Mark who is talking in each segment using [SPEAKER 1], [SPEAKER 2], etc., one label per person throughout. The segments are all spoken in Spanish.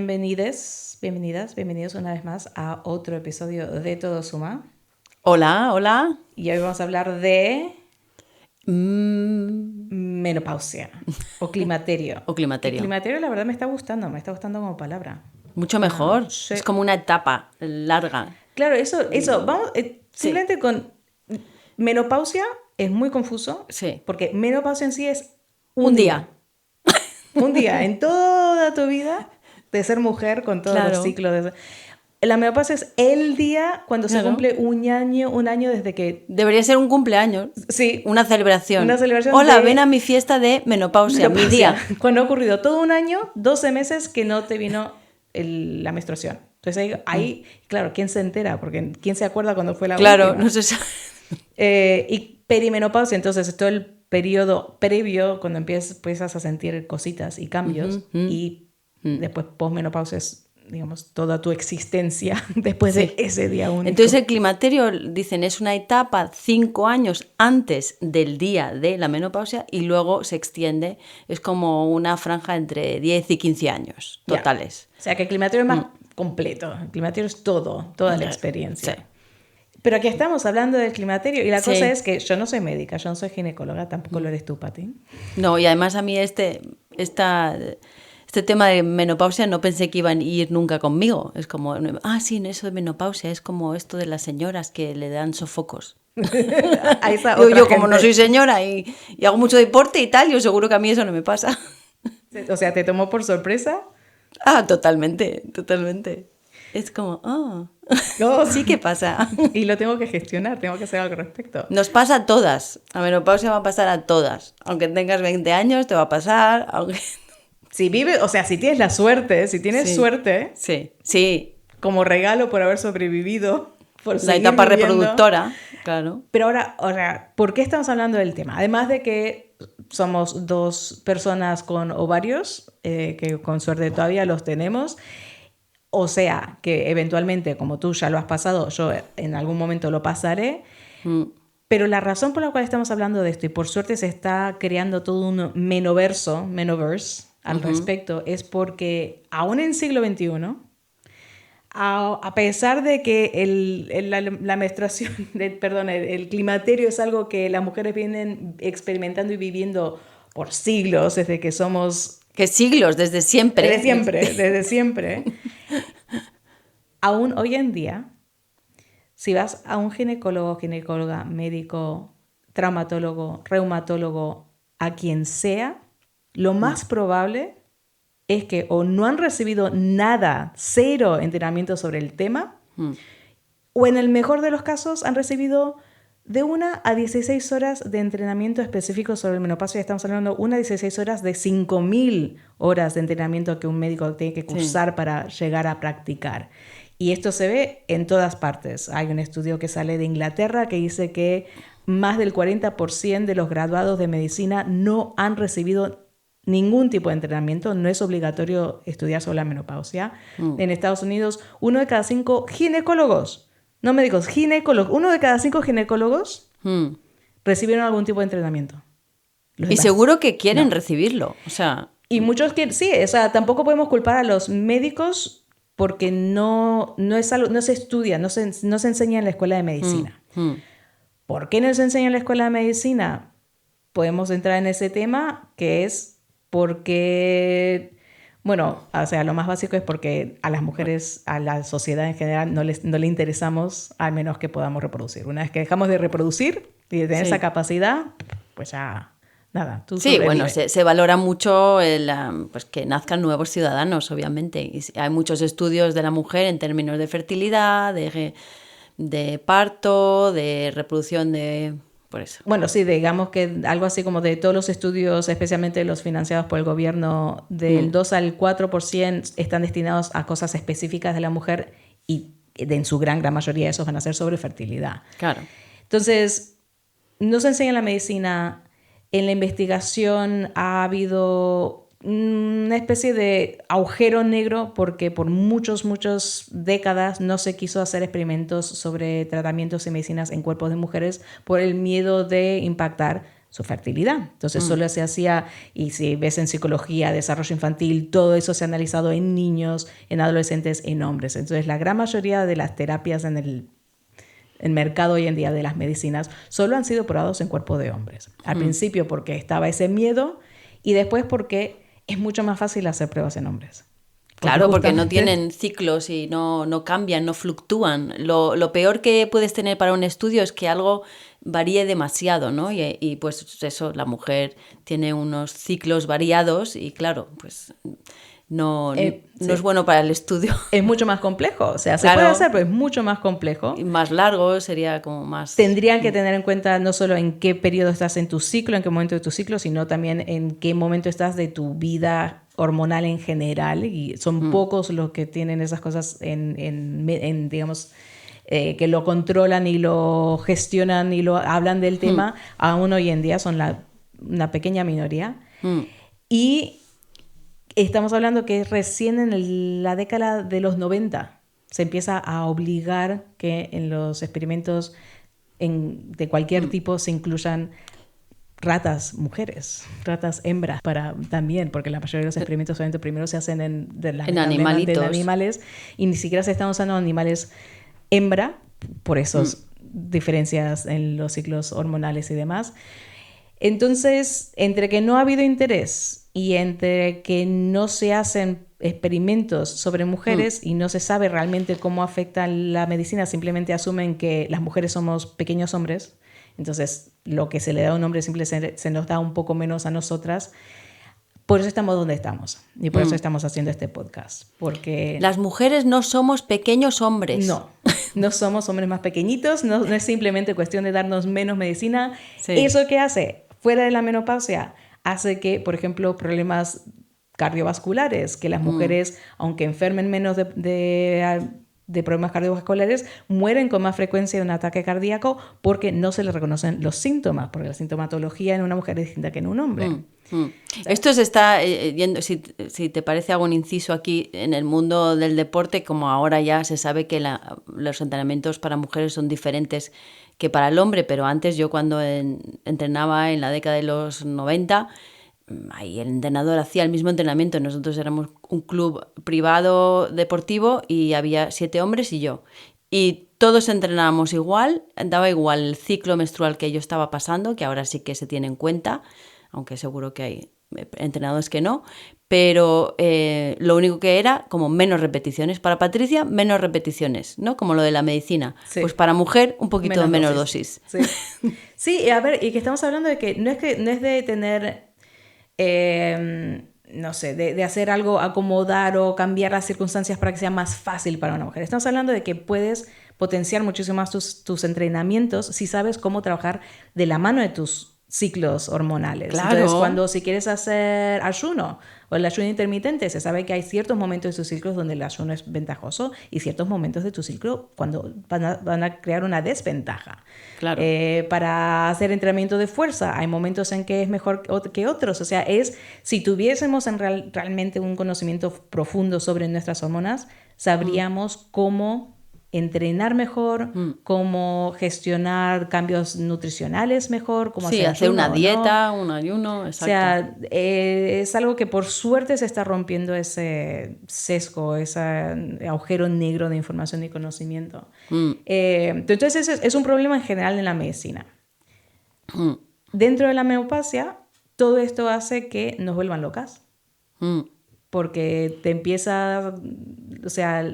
[SPEAKER 1] bienvenidos una vez más a otro episodio de Todo Suma.
[SPEAKER 2] Hola, hola.
[SPEAKER 1] Y hoy vamos a hablar de menopausia o climaterio.
[SPEAKER 2] O climaterio.
[SPEAKER 1] El climaterio la verdad me está gustando como palabra.
[SPEAKER 2] Mucho mejor.
[SPEAKER 1] Sí.
[SPEAKER 2] Es como una etapa larga.
[SPEAKER 1] Claro, eso, vamos, simplemente con menopausia es muy confuso.
[SPEAKER 2] Sí.
[SPEAKER 1] Porque menopausia en sí es
[SPEAKER 2] Un día.
[SPEAKER 1] Un día en toda tu vida de ser mujer con todos los ciclos. La menopausia es el día cuando se cumple un año desde que...
[SPEAKER 2] Debería ser un cumpleaños.
[SPEAKER 1] Sí.
[SPEAKER 2] Una celebración.
[SPEAKER 1] Una celebración.
[SPEAKER 2] Hola, ven a mi fiesta de menopausia, mi día.
[SPEAKER 1] Cuando ha ocurrido todo un año, 12 meses que no te vino la menstruación. Entonces ahí claro, ¿quién se entera? Porque ¿quién se acuerda cuando fue la última?
[SPEAKER 2] Claro, no se sabe.
[SPEAKER 1] Y perimenopausia, entonces todo el periodo previo, cuando empiezas a sentir cositas y cambios, y después posmenopausia es, digamos, toda tu existencia después de ese día único.
[SPEAKER 2] Entonces el climaterio, dicen, es una etapa 5 años antes del día de la menopausia y luego se extiende, es como una franja entre 10 y 15 años totales.
[SPEAKER 1] O sea que el climaterio es más completo, el climaterio es toda la experiencia. Sí. Pero aquí estamos hablando del climaterio y la cosa es que yo no soy médica, yo no soy ginecóloga, tampoco lo eres tú, Pati.
[SPEAKER 2] No, y además a mí este tema de menopausia no pensé que iban a ir nunca conmigo. Es como, sí, eso de menopausia es como esto de las señoras que le dan sofocos. yo como no soy señora y hago mucho deporte y tal, yo seguro que a mí eso no me pasa.
[SPEAKER 1] O sea, ¿te tomó por sorpresa?
[SPEAKER 2] Totalmente. Es como, sí que pasa.
[SPEAKER 1] Y lo tengo que gestionar, tengo que hacer algo al respecto.
[SPEAKER 2] Nos pasa a todas. La menopausia va a pasar a todas. Aunque tengas 20 años, te va a pasar. Aunque...
[SPEAKER 1] Si vives, o sea, si tienes la suerte, suerte.
[SPEAKER 2] Sí.
[SPEAKER 1] Como regalo por haber sobrevivido. Por
[SPEAKER 2] la etapa reproductora, claro.
[SPEAKER 1] Pero ahora, ¿por qué estamos hablando del tema? Además de que somos dos personas con ovarios, que con suerte todavía los tenemos. O sea, que eventualmente, como tú ya lo has pasado, yo en algún momento lo pasaré. Pero la razón por la cual estamos hablando de esto, y por suerte se está creando todo un menoverse al respecto, es porque aún en el siglo XXI, a pesar de que la menstruación, el climaterio es algo que las mujeres vienen experimentando y viviendo por siglos, desde que somos...
[SPEAKER 2] ¿Qué siglos? Desde siempre.
[SPEAKER 1] Desde siempre. Aún hoy en día, si vas a un ginecóloga, médico, traumatólogo, reumatólogo, a quien sea, lo más probable es que o no han recibido nada, cero entrenamiento sobre el tema, o en el mejor de los casos han recibido de 1 a 16 horas de entrenamiento específico sobre el menopausia. Estamos hablando de 1 a 16 horas de 5.000 horas de entrenamiento que un médico tiene que cursar para llegar a practicar. Y esto se ve en todas partes. Hay un estudio que sale de Inglaterra que dice que más del 40% de los graduados de medicina no han recibido ningún tipo de entrenamiento. No es obligatorio estudiar sobre la menopausia. En Estados Unidos, 1 de cada 5 ginecólogos, no médicos, ginecólogos, 1 de cada 5 ginecólogos recibieron algún tipo de entrenamiento.
[SPEAKER 2] Y seguro que quieren recibirlo. O sea...
[SPEAKER 1] Y muchos quieren, sí, o sea, tampoco podemos culpar a los médicos porque no es algo, no se estudia, no se enseña en la escuela de medicina. ¿Por qué no se enseña en la escuela de medicina? Podemos entrar en ese tema, que es porque, bueno, o sea, lo más básico es porque a las mujeres, a la sociedad en general, no le interesamos al menos que podamos reproducir. Una vez que dejamos de reproducir y de tener esa capacidad, pues ya... Nada, tú
[SPEAKER 2] sí, bueno, se valora mucho pues que nazcan nuevos ciudadanos, obviamente. Y hay muchos estudios de la mujer en términos de fertilidad, de parto, de reproducción de... Por eso.
[SPEAKER 1] Bueno, sí, digamos que algo así como de todos los estudios, especialmente los financiados por el gobierno, del 2 al 4% están destinados a cosas específicas de la mujer y en su gran mayoría esos van a ser sobre fertilidad.
[SPEAKER 2] Claro.
[SPEAKER 1] Entonces, no se enseña en la medicina. En la investigación ha habido una especie de agujero negro porque por muchas décadas no se quiso hacer experimentos sobre tratamientos y medicinas en cuerpos de mujeres por el miedo de impactar su fertilidad. Entonces solo se hacía, y si ves en psicología, desarrollo infantil, todo eso se ha analizado en niños, en adolescentes, en hombres. Entonces la gran mayoría de las terapias en el mercado hoy en día de las medicinas solo han sido probados en cuerpos de hombres. Al principio porque estaba ese miedo y después porque es mucho más fácil hacer pruebas en hombres.
[SPEAKER 2] Claro, porque no tienen ciclos y no cambian, no fluctúan. Lo peor que puedes tener para un estudio es que algo varíe demasiado, ¿no? Y pues eso, la mujer tiene unos ciclos variados y claro, pues no es bueno para el estudio.
[SPEAKER 1] Es mucho más complejo, o sea, se puede hacer, pero es mucho más complejo.
[SPEAKER 2] Y más largo, sería como más...
[SPEAKER 1] Tendrían que tener en cuenta no solo en qué periodo estás en tu ciclo, en qué momento de tu ciclo, sino también en qué momento estás de tu vida hormonal en general, y son pocos los que tienen esas cosas en digamos, que lo controlan y lo gestionan y lo hablan del tema. Aún hoy en día son una pequeña minoría. Y estamos hablando que recién en la década de los 90 se empieza a obligar que en los experimentos de cualquier tipo se incluyan ratas mujeres, ratas hembras también, porque la mayoría de los experimentos obviamente primero se hacen en animales y ni siquiera se están usando animales hembra por esas diferencias en los ciclos hormonales y demás. Entonces, entre que no ha habido interés y entre que no se hacen experimentos sobre mujeres y no se sabe realmente cómo afecta la medicina, simplemente asumen que las mujeres somos pequeños hombres. Entonces, lo que se le da a un hombre simplemente se nos da un poco menos a nosotras. Por eso estamos donde estamos. Y por eso estamos haciendo este podcast. Porque
[SPEAKER 2] las mujeres no somos pequeños hombres.
[SPEAKER 1] No somos hombres más pequeñitos. No es simplemente cuestión de darnos menos medicina. Sí. ¿Eso qué hace? Fuera de la menopausia, hace que, por ejemplo, problemas cardiovasculares, que las mujeres, aunque enfermen menos de problemas cardiovasculares, mueren con más frecuencia de un ataque cardíaco porque no se les reconocen los síntomas, porque la sintomatología en una mujer es distinta que en un hombre.
[SPEAKER 2] Esto se está yendo, si te parece, hago un inciso aquí, en el mundo del deporte, como ahora ya se sabe que los entrenamientos para mujeres son diferentes que para el hombre, pero antes yo cuando entrenaba en la década de los 90, ahí el entrenador hacía el mismo entrenamiento. Nosotros éramos un club privado deportivo y había 7 hombres y yo. Y todos entrenábamos igual, daba igual el ciclo menstrual que yo estaba pasando, que ahora sí que se tiene en cuenta, aunque seguro que hay entrenadores que no, pero lo único que era como menos repeticiones. Para Patricia, menos repeticiones, ¿no? Como lo de la medicina. Sí. Pues para mujer, un poquito menos dosis.
[SPEAKER 1] Sí, a ver, y que estamos hablando de que no es de tener... no sé, de hacer algo, acomodar o cambiar las circunstancias para que sea más fácil para una mujer. Estamos hablando de que puedes potenciar muchísimo más tus entrenamientos si sabes cómo trabajar de la mano de tus ciclos hormonales.
[SPEAKER 2] Claro.
[SPEAKER 1] Entonces, si quieres hacer ayuno o el ayuno intermitente, se sabe que hay ciertos momentos de tus ciclos donde el ayuno es ventajoso y ciertos momentos de tu ciclo cuando van a crear una desventaja.
[SPEAKER 2] Claro.
[SPEAKER 1] Para hacer entrenamiento de fuerza, hay momentos en que es mejor que otros. O sea, si tuviésemos realmente un conocimiento profundo sobre nuestras hormonas, sabríamos cómo entrenar mejor, cómo gestionar cambios nutricionales mejor, cómo
[SPEAKER 2] hacer una dieta, un ayuno, exacto.
[SPEAKER 1] O sea, es algo que por suerte se está rompiendo ese sesgo, ese agujero negro de información y conocimiento. Entonces es un problema en general en la medicina. Dentro de la menopausia, todo esto hace que nos vuelvan locas. Porque te empieza, o sea...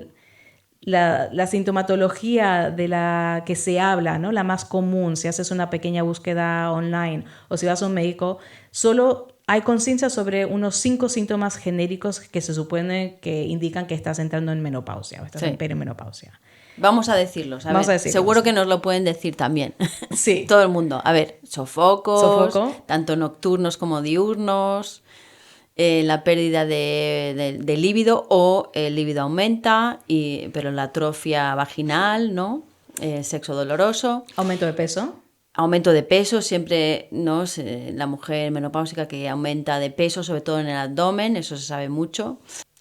[SPEAKER 1] La sintomatología de la que se habla, ¿no? La más común, si haces una pequeña búsqueda online o si vas a un médico, solo hay conciencia sobre unos 5 síntomas genéricos que se supone que indican que estás entrando en menopausia o estás en perimenopausia.
[SPEAKER 2] Vamos a decirlos. Seguro que nos lo pueden decir también.
[SPEAKER 1] Sí.
[SPEAKER 2] Todo el mundo. A ver, sofocos, tanto nocturnos como diurnos. La pérdida de líbido o el líbido aumenta, pero la atrofia vaginal, ¿no? Sexo doloroso.
[SPEAKER 1] Aumento de peso.
[SPEAKER 2] Aumento de peso, siempre, ¿no? La mujer menopáusica que aumenta de peso, sobre todo en el abdomen, eso se sabe mucho.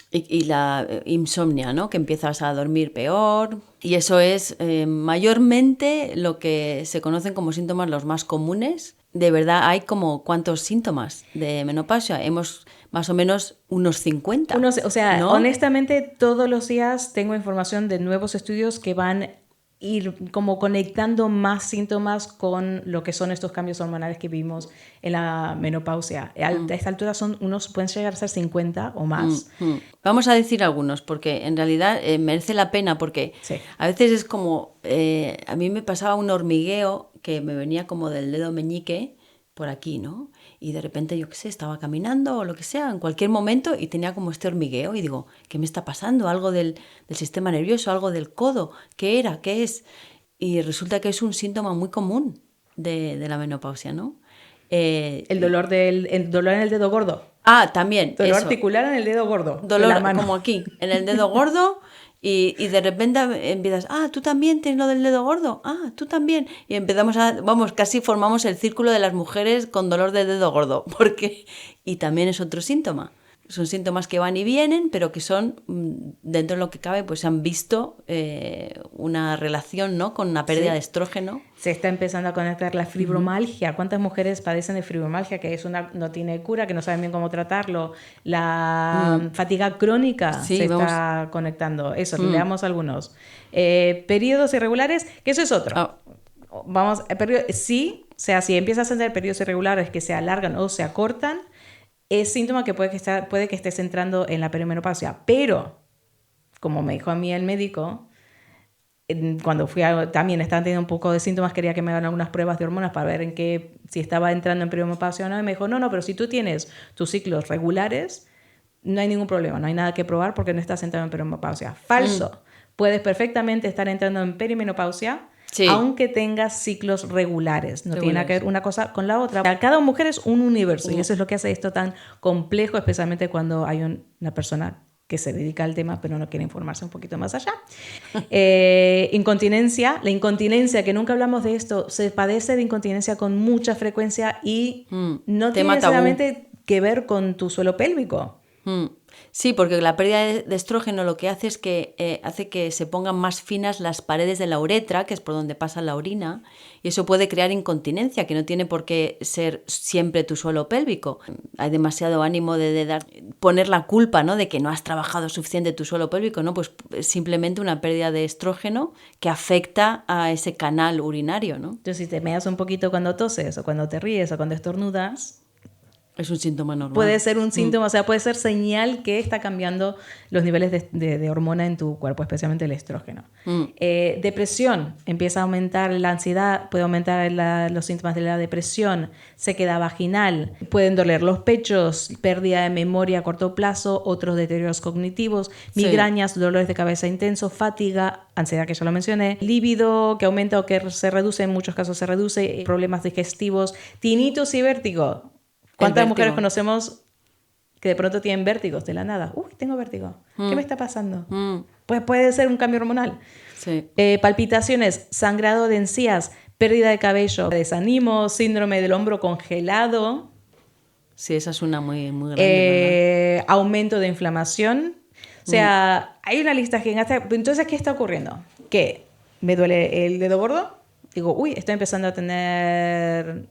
[SPEAKER 2] Y la insomnia, ¿no? Que empiezas a dormir peor. Y eso es mayormente lo que se conocen como síntomas los más comunes de verdad hay como ¿cuántos síntomas de menopausia? Hemos más o menos unos 50.
[SPEAKER 1] O sea,
[SPEAKER 2] ¿no?
[SPEAKER 1] honestamente, todos los días tengo información de nuevos estudios que van a ir como conectando más síntomas con lo que son estos cambios hormonales que vimos en la menopausia. A esta altura pueden llegar a ser 50 o más.
[SPEAKER 2] Vamos a decir algunos, porque en realidad merece la pena, porque
[SPEAKER 1] Sí.
[SPEAKER 2] a veces es como, a mí me pasaba un hormigueo que me venía como del dedo meñique por aquí, ¿no? Y de repente, yo qué sé, estaba caminando o lo que sea, en cualquier momento, y tenía como este hormigueo y digo, ¿qué me está pasando? ¿Algo del sistema nervioso? ¿Algo del codo? ¿Qué era? ¿Qué es? Y resulta que es un síntoma muy común de la menopausia, ¿no?
[SPEAKER 1] El dolor en el dedo gordo.
[SPEAKER 2] También.
[SPEAKER 1] Dolor
[SPEAKER 2] eso.
[SPEAKER 1] articular en el dedo gordo.
[SPEAKER 2] Dolor
[SPEAKER 1] de la mano.
[SPEAKER 2] como aquí, en el dedo gordo, y de repente empiezas, tú también tienes lo del dedo gordo, tú también. Y empezamos casi formamos el círculo de las mujeres con dolor de dedo gordo, y también es otro síntoma. Son síntomas que van y vienen, pero que son, dentro de lo que cabe, pues han visto una relación, ¿no?, con una pérdida de estrógeno.
[SPEAKER 1] Se está empezando a conectar la fibromialgia. ¿Cuántas mujeres padecen de fibromialgia? Que no tiene cura, que no saben bien cómo tratarlo. La fatiga crónica está conectando. Eso, leamos algunos. Periodos irregulares, que eso es otro. Sí, o sea, si empiezas a tener periodos irregulares que se alargan o se acortan, es síntoma que puede que estés entrando en la perimenopausia. Pero, como me dijo a mí el médico, cuando también estaba teniendo un poco de síntomas, quería que me hagan algunas pruebas de hormonas para ver si estaba entrando en perimenopausia o no. Y me dijo, no, pero si tú tienes tus ciclos regulares, no hay ningún problema, no hay nada que probar porque no estás entrando en perimenopausia. Falso. Puedes perfectamente estar entrando en perimenopausia, aunque tengas ciclos regulares. No tiene nada que ver una cosa con la otra. Cada mujer es un universo y eso es lo que hace esto tan complejo, especialmente cuando hay una persona que se dedica al tema pero no quiere informarse un poquito más allá. Incontinencia. La incontinencia, que nunca hablamos de esto, se padece de incontinencia con mucha frecuencia y no tiene necesariamente que ver con tu suelo pélvico.
[SPEAKER 2] Sí, porque la pérdida de estrógeno lo que hace es que hace que se pongan más finas las paredes de la uretra, que es por donde pasa la orina, y eso puede crear incontinencia, que no tiene por qué ser siempre tu suelo pélvico. Hay demasiado ánimo de poner la culpa, ¿no?, de que no has trabajado suficiente tu suelo pélvico, ¿no? Pues es simplemente una pérdida de estrógeno que afecta a ese canal urinario, ¿no?
[SPEAKER 1] Entonces, si te meas un poquito cuando toses o cuando te ríes o cuando estornudas,
[SPEAKER 2] es un síntoma normal.
[SPEAKER 1] Puede ser un síntoma, o sea, puede ser señal que está cambiando los niveles de hormona en tu cuerpo, especialmente el estrógeno. Depresión, empieza a aumentar la ansiedad, puede aumentar los síntomas de la depresión, sequedad vaginal, pueden doler los pechos, pérdida de memoria a corto plazo, otros deterioros cognitivos, migrañas, dolores de cabeza intensos, fatiga, ansiedad, que ya lo mencioné, líbido que aumenta o que se reduce, en muchos casos se reduce, problemas digestivos, tinnitus y vértigo. ¿Cuántas mujeres conocemos que de pronto tienen vértigos de la nada? Uy, tengo vértigo. ¿Qué me está pasando? Pues puede ser un cambio hormonal.
[SPEAKER 2] Sí.
[SPEAKER 1] Palpitaciones, sangrado de encías, pérdida de cabello, desánimo, síndrome del hombro congelado.
[SPEAKER 2] Sí, esa es una muy, muy grande.
[SPEAKER 1] Aumento de inflamación. O sea, hay una lista gigante. Entonces, ¿qué está ocurriendo? Que me duele el dedo gordo. Digo, uy, estoy empezando a tener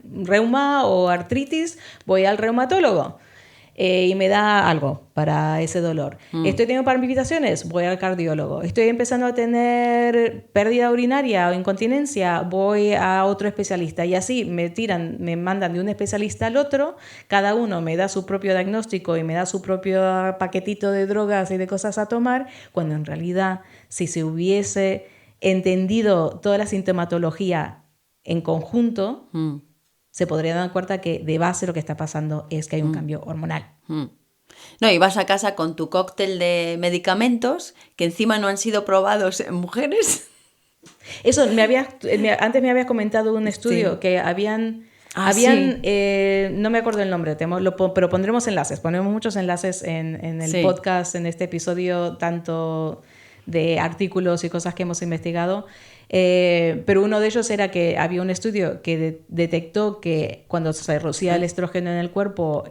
[SPEAKER 1] reuma o artritis, voy al reumatólogo y me da algo para ese dolor. Estoy teniendo palpitaciones, voy al cardiólogo. Estoy empezando a tener pérdida urinaria o incontinencia, voy a otro especialista. Y así me mandan de un especialista al otro, cada uno me da su propio diagnóstico y me da su propio paquetito de drogas y de cosas a tomar, cuando en realidad, si se hubiese entendido toda la sintomatología en conjunto, se podría dar cuenta que de base lo que está pasando es que hay un cambio hormonal.
[SPEAKER 2] No, y vas a casa con tu cóctel de medicamentos que encima no han sido probados en mujeres.
[SPEAKER 1] Eso, antes me habías comentado un estudio que habían, no me acuerdo el nombre, pero pondremos enlaces, ponemos muchos enlaces en el podcast, en este episodio, tanto de artículos y cosas que hemos investigado. Pero uno de ellos era que había un estudio que detectó que cuando se reducía el estrógeno en el cuerpo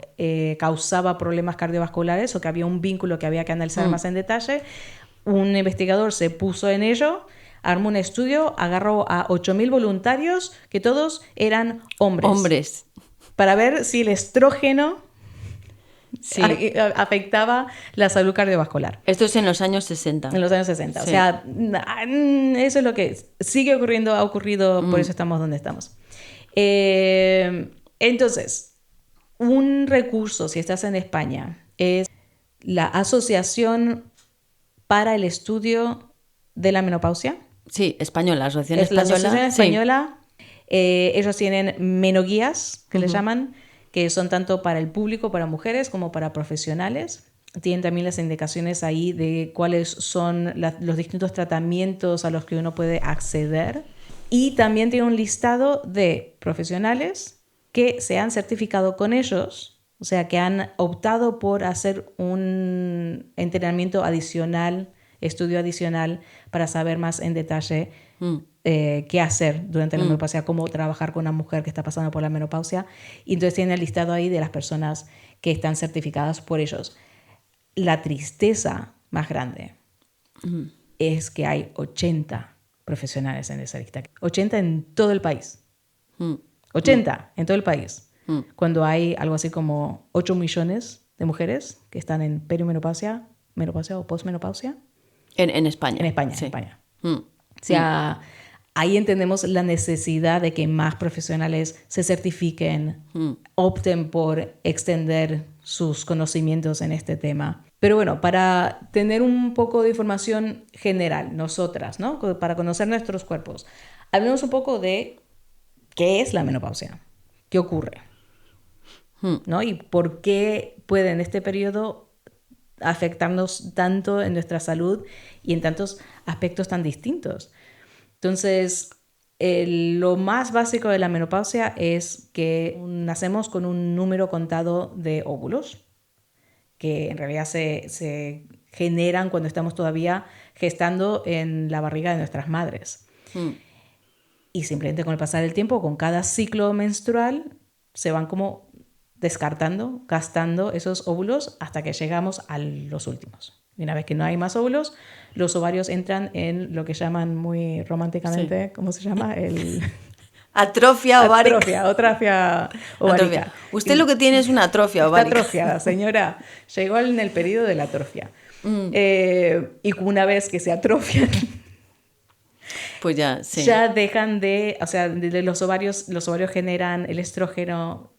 [SPEAKER 1] causaba problemas cardiovasculares, o que había un vínculo que había que analizar más en detalle. Un investigador se puso en ello, armó un estudio, agarró a 8.000 voluntarios que todos eran hombres. Para ver si el estrógeno afectaba la salud cardiovascular.
[SPEAKER 2] Esto es en los años 60.
[SPEAKER 1] En los años 60. Sí. O sea, eso es lo que sigue ocurriendo, ha ocurrido, por eso estamos donde estamos. Entonces, un recurso, si estás en España, es la Asociación para el Estudio de la Menopausia.
[SPEAKER 2] Sí, española, la Asociación Española.
[SPEAKER 1] La Asociación Española. Sí. Ellos tienen menoguías, que les llaman, que son tanto para el público, para mujeres, como para profesionales. Tienen también las indicaciones ahí de cuáles son los distintos tratamientos a los que uno puede acceder. Y también tiene un listado de profesionales que se han certificado con ellos, o sea, que han optado por hacer un entrenamiento adicional, estudio adicional, para saber más en detalle qué hacer durante la menopausia, cómo trabajar con una mujer que está pasando por la menopausia. Y entonces tienen el listado ahí de las personas que están certificadas por ellos. La tristeza más grande es que hay 80 profesionales en esa lista. 80 en todo el país. 80 en todo el país. Cuando hay algo así como 8 millones de mujeres que están en perimenopausia, menopausia o posmenopausia.
[SPEAKER 2] En España.
[SPEAKER 1] En España,
[SPEAKER 2] sí.
[SPEAKER 1] En España. O sea, ahí entendemos la necesidad de que más profesionales se certifiquen, opten por extender sus conocimientos en este tema. Pero bueno, para tener un poco de información general, nosotras, ¿no? Para conocer nuestros cuerpos, hablemos un poco de qué es la menopausia, qué ocurre, ¿no? Y por qué puede en este periodo afectarnos tanto en nuestra salud y en tantos aspectos tan distintos. Entonces, lo más básico de la menopausia es que nacemos con un número contado de óvulos, que en realidad se generan cuando estamos todavía gestando en la barriga de nuestras madres. Y simplemente con el pasar del tiempo, con cada ciclo menstrual, se van como descartando, gastando esos óvulos hasta que llegamos a los últimos. Y una vez que no hay más óvulos, los ovarios entran en lo que llaman muy románticamente, ¿cómo se llama?
[SPEAKER 2] Atrofia ovárica.
[SPEAKER 1] Atrofia ovárica.
[SPEAKER 2] Usted lo que tiene es una atrofia ovárica.
[SPEAKER 1] Está atrofiada, señora. Llegó en el periodo de la atrofia. Y una vez que se atrofian,
[SPEAKER 2] pues ya, sí.
[SPEAKER 1] Ya dejan de, o sea, de los ovarios generan el estrógeno,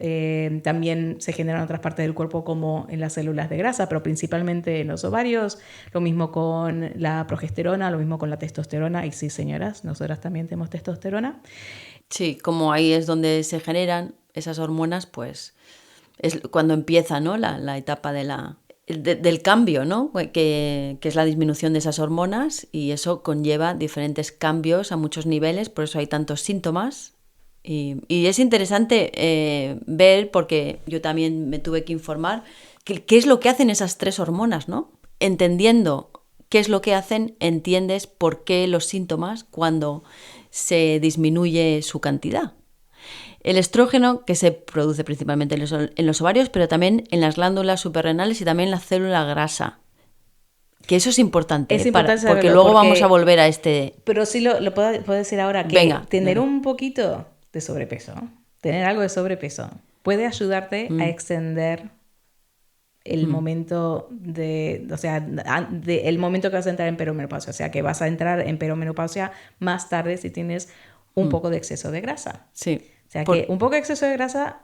[SPEAKER 1] también se generan en otras partes del cuerpo como en las células de grasa, pero principalmente en los ovarios, lo mismo con la progesterona, lo mismo con la testosterona, y sí, señoras, nosotras también tenemos testosterona.
[SPEAKER 2] Sí, como ahí es donde se generan esas hormonas, pues es cuando empieza, ¿no? la etapa del cambio, ¿no? Que es la disminución de esas hormonas, y eso conlleva diferentes cambios a muchos niveles, por eso hay tantos síntomas. Y es interesante ver, porque yo también me tuve que informar, qué es lo que hacen esas tres hormonas, ¿no? Entendiendo qué es lo que hacen, entiendes por qué los síntomas cuando se disminuye su cantidad. El estrógeno, que se produce principalmente en los ovarios, pero también en las glándulas suprarrenales y también en la célula grasa. Que eso es importante,
[SPEAKER 1] saberlo,
[SPEAKER 2] porque luego vamos a volver a este...
[SPEAKER 1] Pero sí lo puedo decir ahora, que tener un poquito de sobrepeso, tener algo de sobrepeso, puede ayudarte a extender el momento el momento que vas a entrar en perimenopausia. O sea, que vas a entrar en perimenopausia más tarde si tienes un poco de exceso de grasa.
[SPEAKER 2] Sí.
[SPEAKER 1] O sea, que un poco de exceso de grasa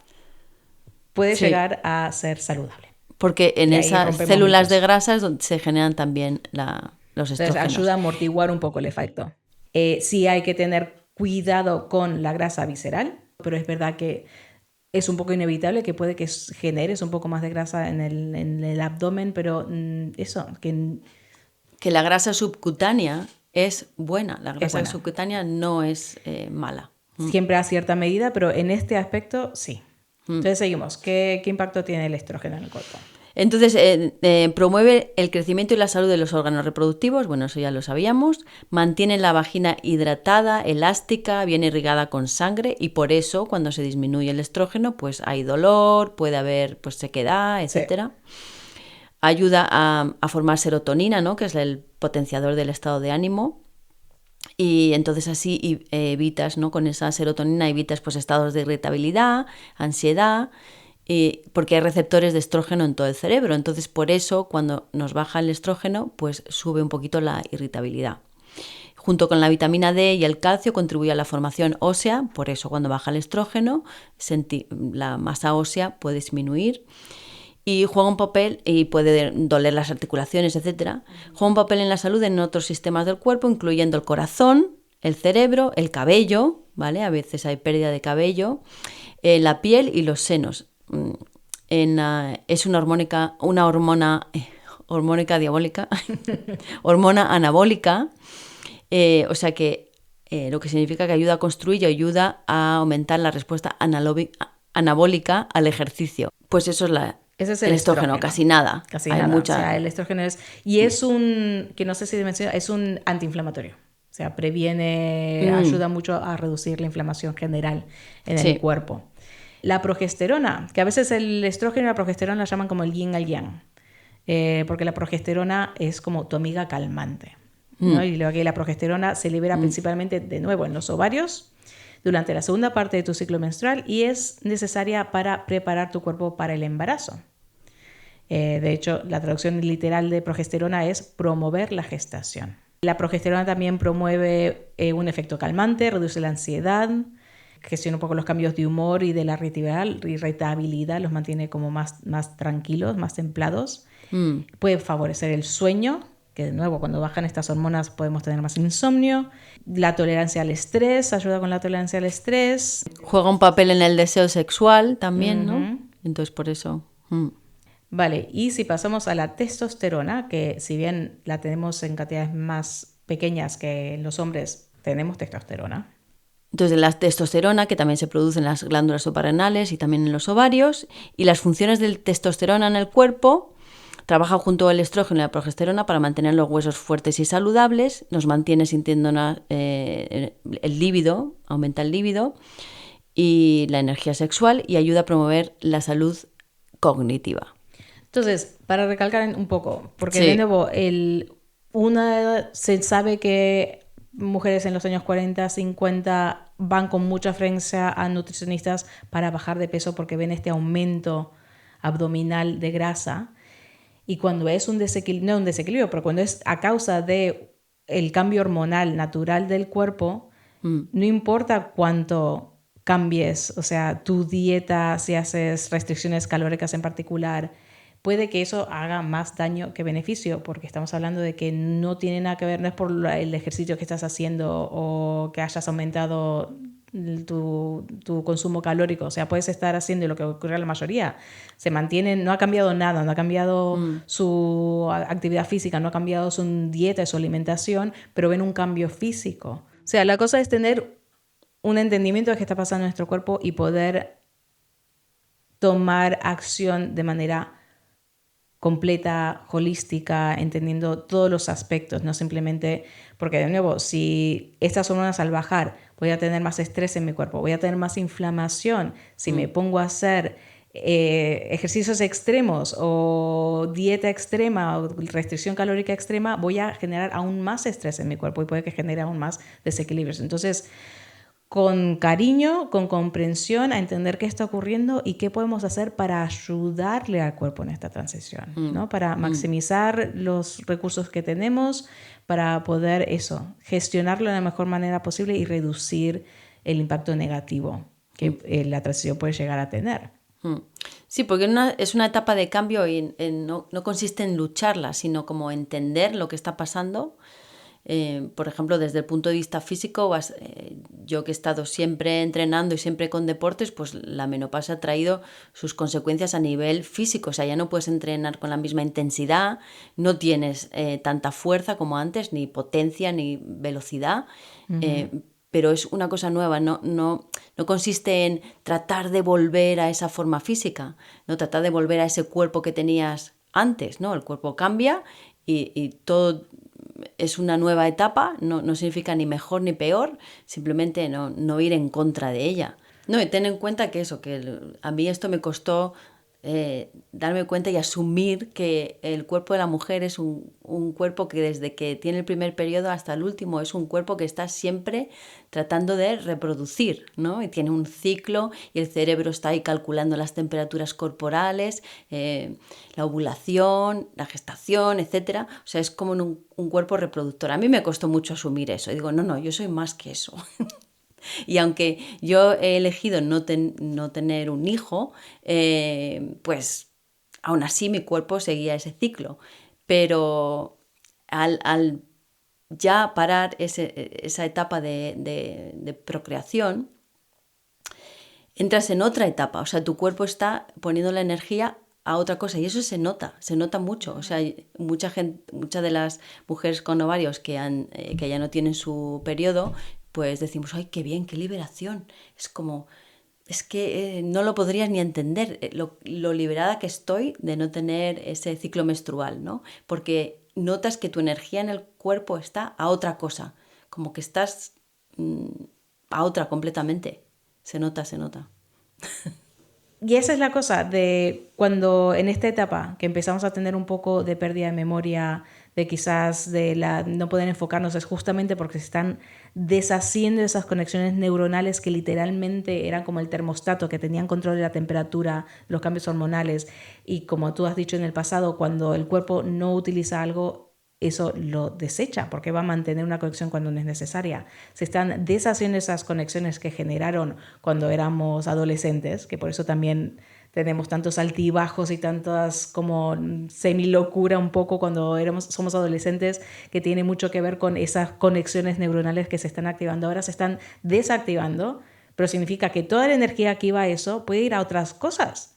[SPEAKER 1] puede llegar a ser saludable.
[SPEAKER 2] Porque en esas células de grasa es donde se generan también los estrógenos.
[SPEAKER 1] Entonces, ayuda a amortiguar un poco el efecto. Sí hay que tener cuidado con la grasa visceral, pero es verdad que es un poco inevitable que puede que generes un poco más de grasa en el abdomen, pero eso,
[SPEAKER 2] que la grasa subcutánea es buena. La grasa subcutánea no es mala.
[SPEAKER 1] Siempre a cierta medida, pero en este aspecto sí. Entonces seguimos. ¿Qué impacto tiene el estrógeno en el cuerpo?
[SPEAKER 2] Entonces, promueve el crecimiento y la salud de los órganos reproductivos, bueno, eso ya lo sabíamos, mantiene la vagina hidratada, elástica, bien irrigada con sangre, y por eso cuando se disminuye el estrógeno, pues hay dolor, puede haber pues sequedad, etc. Sí. Ayuda a formar serotonina, ¿no? Que es el potenciador del estado de ánimo. Y entonces así evitas, ¿no? Con esa serotonina evitas pues estados de irritabilidad, ansiedad, porque hay receptores de estrógeno en todo el cerebro. Entonces por eso cuando nos baja el estrógeno pues sube un poquito la irritabilidad. Junto con la vitamina D y el calcio contribuye a la formación ósea, por eso cuando baja el estrógeno la masa ósea puede disminuir. Y juega un papel, y puede doler las articulaciones, etc. Juega un papel en la salud en otros sistemas del cuerpo, incluyendo el corazón, el cerebro, el cabello, ¿vale? A veces hay pérdida de cabello, la piel y los senos. Es una hormona diabólica, hormona anabólica, o sea que lo que significa que ayuda a construir y ayuda a aumentar la respuesta anabólica al ejercicio. Pues eso es
[SPEAKER 1] Ese es
[SPEAKER 2] el estrógeno, casi nada.
[SPEAKER 1] Casi nada. O sea, el estrógeno es un, que no sé si menciona, es un antiinflamatorio. O sea, ayuda mucho a reducir la inflamación general en el cuerpo. La progesterona, que a veces el estrógeno y la progesterona la llaman como el yin al yang, porque la progesterona es como tu amiga calmante, ¿no? Y luego que la progesterona se libera principalmente, de nuevo, en los ovarios, durante la segunda parte de tu ciclo menstrual, y es necesaria para preparar tu cuerpo para el embarazo. De hecho, la traducción literal de progesterona es promover la gestación. La progesterona también promueve un efecto calmante, reduce la ansiedad, gestiona un poco los cambios de humor y de la irritabilidad, los mantiene como más tranquilos, más templados. Puede favorecer el sueño, que de nuevo cuando bajan estas hormonas podemos tener más insomnio. La tolerancia al estrés, ayuda con la tolerancia al estrés.
[SPEAKER 2] Juega un papel en el deseo sexual también, ¿no? Entonces por eso...
[SPEAKER 1] Vale, y si pasamos a la testosterona, que si bien la tenemos en cantidades más pequeñas que en los hombres, tenemos testosterona.
[SPEAKER 2] Entonces la testosterona, que también se produce en las glándulas suprarrenales y también en los ovarios, y las funciones del testosterona en el cuerpo trabajan junto al estrógeno y la progesterona para mantener los huesos fuertes y saludables, nos mantiene sintiendo el líbido, aumenta el líbido y la energía sexual y ayuda a promover la salud cognitiva.
[SPEAKER 1] Entonces, para recalcar un poco, porque de nuevo, se sabe que mujeres en los años 40, 50 van con mucha frecuencia a nutricionistas para bajar de peso porque ven este aumento abdominal de grasa. Y cuando es un desequilibrio, pero cuando es a causa de el cambio hormonal natural del cuerpo, no importa cuánto cambies, o sea, tu dieta, si haces restricciones calóricas en particular, puede que eso haga más daño que beneficio, porque estamos hablando de que no tiene nada que ver, no es por el ejercicio que estás haciendo o que hayas aumentado tu consumo calórico. O sea, puedes estar haciendo lo que ocurre a la mayoría. Se mantienen, no ha cambiado nada, no ha cambiado su actividad física, no ha cambiado su dieta, su alimentación, pero ven un cambio físico. O sea, la cosa es tener un entendimiento de qué está pasando en nuestro cuerpo y poder tomar acción de manera completa, holística, entendiendo todos los aspectos, no simplemente, porque de nuevo, si estas hormonas al bajar, voy a tener más estrés en mi cuerpo, voy a tener más inflamación, si me pongo a hacer ejercicios extremos o dieta extrema o restricción calórica extrema, voy a generar aún más estrés en mi cuerpo y puede que genere aún más desequilibrios. Entonces, con cariño, con comprensión, a entender qué está ocurriendo y qué podemos hacer para ayudarle al cuerpo en esta transición, ¿no? Para maximizar los recursos que tenemos, para poder gestionarlo de la mejor manera posible y reducir el impacto negativo que la transición puede llegar a tener.
[SPEAKER 2] Sí, porque es una etapa de cambio y no consiste en lucharla, sino como entender lo que está pasando. Por ejemplo, desde el punto de vista físico, yo que he estado siempre entrenando y siempre con deportes, pues la menopausia ha traído sus consecuencias a nivel físico. O sea, ya no puedes entrenar con la misma intensidad, no tienes tanta fuerza como antes, ni potencia, ni velocidad. Pero es una cosa nueva, no consiste en tratar de volver a esa forma física, no tratar de volver a ese cuerpo que tenías antes, ¿no? El cuerpo cambia y todo es una nueva etapa, no significa ni mejor ni peor, simplemente no ir en contra de ella. No, y ten en cuenta que a mí esto me costó darme cuenta y asumir que el cuerpo de la mujer es un cuerpo que desde que tiene el primer periodo hasta el último es un cuerpo que está siempre tratando de reproducir, ¿no? Y tiene un ciclo y el cerebro está ahí calculando las temperaturas corporales, la ovulación, la gestación, etc. O sea, es como un cuerpo reproductor. A mí me costó mucho asumir eso. Y digo, no, yo soy más que eso. Y aunque yo he elegido no tener un hijo, pues aún así mi cuerpo seguía ese ciclo. Pero al ya parar esa etapa de procreación, entras en otra etapa. O sea, tu cuerpo está poniendo la energía a otra cosa y eso se nota mucho. O sea, muchas de las mujeres con ovarios que ya no tienen su periodo, pues decimos, ¡ay, qué bien, qué liberación! Es que no lo podrías ni entender, lo liberada que estoy de no tener ese ciclo menstrual, ¿no? Porque notas que tu energía en el cuerpo está a otra cosa, como que estás a otra completamente. Se nota.
[SPEAKER 1] Y esa es la cosa de cuando en esta etapa que empezamos a tener un poco de pérdida de memoria, de quizás no poder enfocarnos, es justamente porque se están deshaciendo esas conexiones neuronales que literalmente eran como el termostato, que tenían control de la temperatura, los cambios hormonales. Y como tú has dicho en el pasado, cuando el cuerpo no utiliza algo, eso lo desecha porque va a mantener una conexión cuando no es necesaria. Se están deshaciendo esas conexiones que generaron cuando éramos adolescentes, que por eso también tenemos tantos altibajos y tantas como semilocura un poco cuando somos adolescentes, que tiene mucho que ver con esas conexiones neuronales que se están activando. Ahora se están desactivando, pero significa que toda la energía que iba a eso puede ir a otras cosas.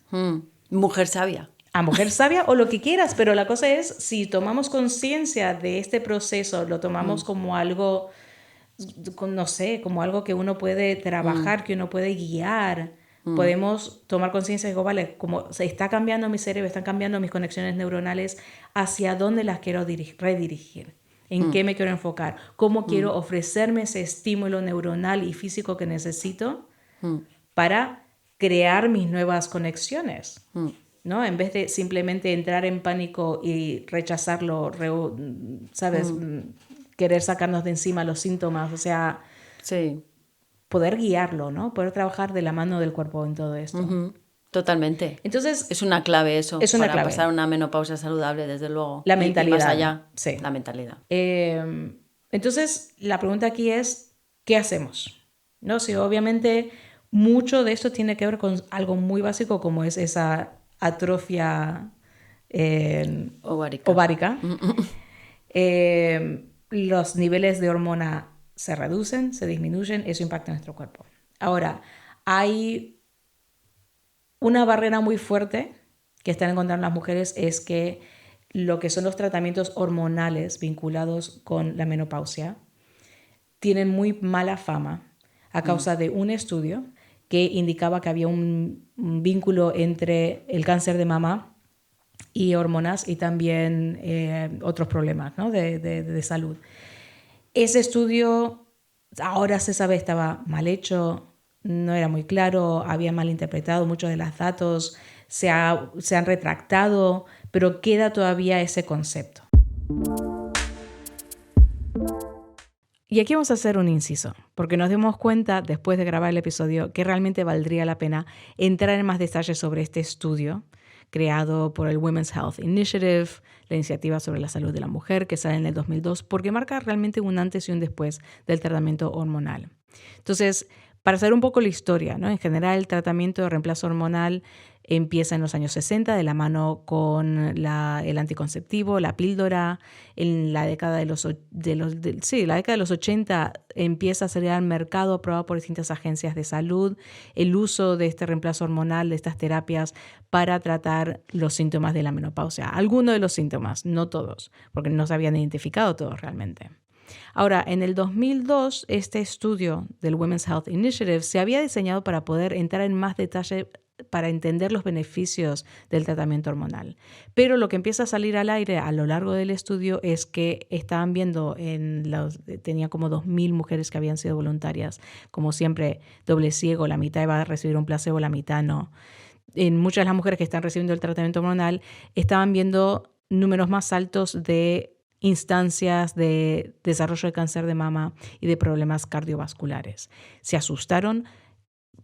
[SPEAKER 2] Mujer sabia.
[SPEAKER 1] A mujer sabia o lo que quieras, pero la cosa es, si tomamos conciencia de este proceso, lo tomamos como algo, no sé, como algo que uno puede trabajar, que uno puede guiar, podemos tomar conciencia y digo, vale, como se está cambiando mi cerebro, están cambiando mis conexiones neuronales, ¿hacia dónde las quiero redirigir? ¿En qué me quiero enfocar? ¿Cómo quiero ofrecerme ese estímulo neuronal y físico que necesito para crear mis nuevas conexiones? ¿No? En vez de simplemente entrar en pánico y rechazarlo, ¿sabes? Querer sacarnos de encima los síntomas, o sea,
[SPEAKER 2] sí.
[SPEAKER 1] Poder guiarlo, ¿no? Poder trabajar de la mano del cuerpo en todo esto.
[SPEAKER 2] Totalmente.
[SPEAKER 1] Entonces,
[SPEAKER 2] es una clave eso,
[SPEAKER 1] es una
[SPEAKER 2] para
[SPEAKER 1] clave.
[SPEAKER 2] pasar una menopausia saludable, desde luego.
[SPEAKER 1] La mentalidad.
[SPEAKER 2] Y más allá,
[SPEAKER 1] sí.
[SPEAKER 2] La mentalidad.
[SPEAKER 1] Entonces, la pregunta aquí es, ¿qué hacemos? ¿No? Si obviamente mucho de esto tiene que ver con algo muy básico como es esa atrofia ovárica. Los niveles de hormona se reducen, se disminuyen, eso impacta en nuestro cuerpo. Ahora, hay una barrera muy fuerte que están encontrando las mujeres, es que lo que son los tratamientos hormonales vinculados con la menopausia tienen muy mala fama a causa de un estudio que indicaba que había un vínculo entre el cáncer de mama y hormonas y también otros problemas, ¿no? de salud. Ese estudio, ahora se sabe, estaba mal hecho, no era muy claro, había mal interpretado muchos de los datos, se han retractado, pero queda todavía ese concepto. Y aquí vamos a hacer un inciso, porque nos dimos cuenta después de grabar el episodio que realmente valdría la pena entrar en más detalles sobre este estudio creado por el Women's Health Initiative, la iniciativa sobre la salud de la mujer que sale en el 2002, porque marca realmente un antes y un después del tratamiento hormonal. Entonces, para saber un poco la historia, ¿no? En general, el tratamiento de reemplazo hormonal empieza en los años 60 de la mano con el anticonceptivo, la píldora. En la década de los 80 empieza a salir al mercado aprobado por distintas agencias de salud el uso de este reemplazo hormonal, de estas terapias para tratar los síntomas de la menopausia. Algunos de los síntomas, no todos, porque no se habían identificado todos realmente. Ahora, en el 2002, este estudio del Women's Health Initiative se había diseñado para poder entrar en más detalle para entender los beneficios del tratamiento hormonal. Pero lo que empieza a salir al aire a lo largo del estudio es que estaban viendo, tenía como 2.000 mujeres que habían sido voluntarias. Como siempre, doble ciego, la mitad iba a recibir un placebo, la mitad no. en muchas de las mujeres que están recibiendo el tratamiento hormonal estaban viendo números más altos de instancias de desarrollo de cáncer de mama y de problemas cardiovasculares. Se asustaron,